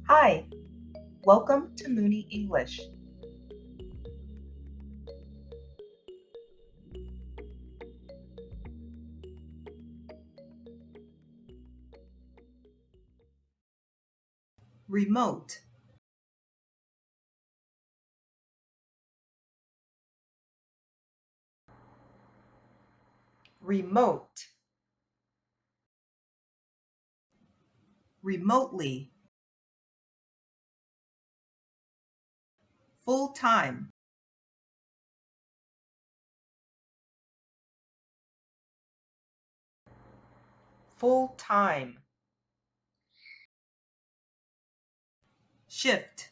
Hi, welcome to Mooney English. Remote, remote, remotely, full time, full time, shift,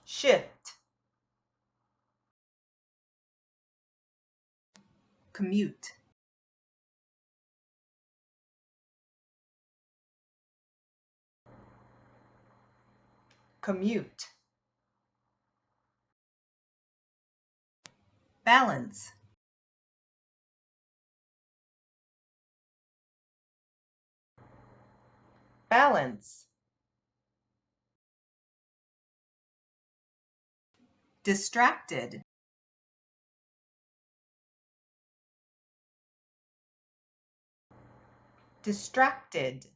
shift, commute, commute, balance, balance, distracted, distracted,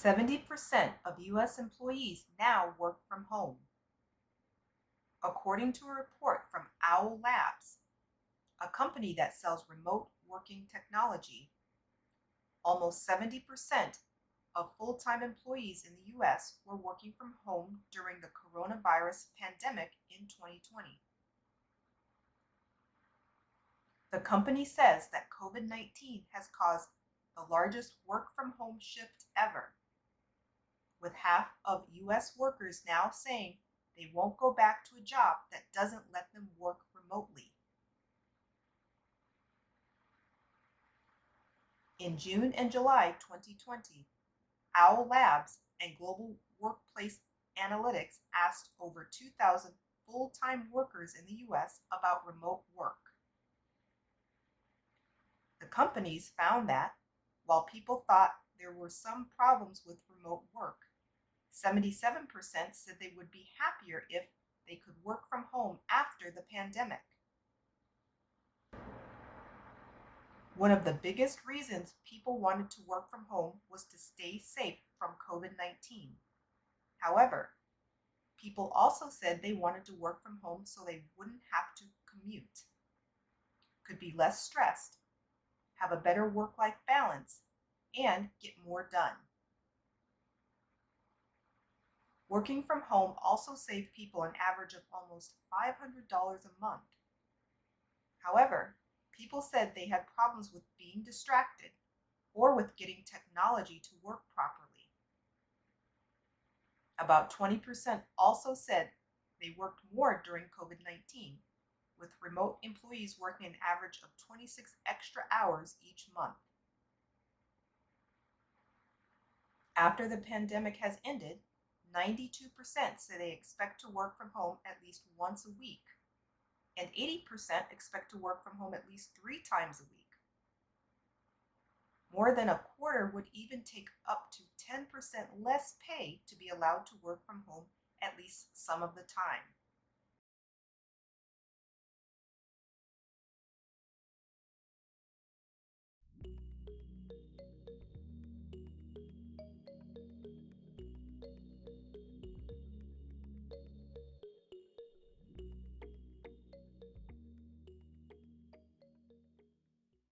70% of US employees now work from home. According to a report from Owl Labs, a company that sells remote working technology, almost 70% of full-time employees in the US were working from home during the coronavirus pandemic in 2020. The company says that COVID-19 has caused the largest work-from-home shift ever, with half of US workers now saying they won't go back to a job that doesn't let them work remotely. In June and July 2020, Owl Labs and Global Workplace Analytics asked over 2,000 full-time workers in the US about remote work. The companies found that, while people thought there were some problems with remote work, 77% said they would be happier if they could work from home after the pandemic. One of the biggest reasons people wanted to work from home was to stay safe from COVID-19. However, people also said they wanted to work from home so they wouldn't have to commute, could be less stressed, have a better work-life balance, and get more done. Working from home also saved people an average of almost $500 a month. However, people said they had problems with being distracted or with getting technology to work properly. About 20% also said they worked more during COVID-19, with remote employees working an average of 26 extra hours each month. After the pandemic has ended, 92% say they expect to work from home at least once a week, and 80% expect to work from home at least 3 times a week. More than a quarter would even take up to 10% less pay to be allowed to work from home at least some of the time.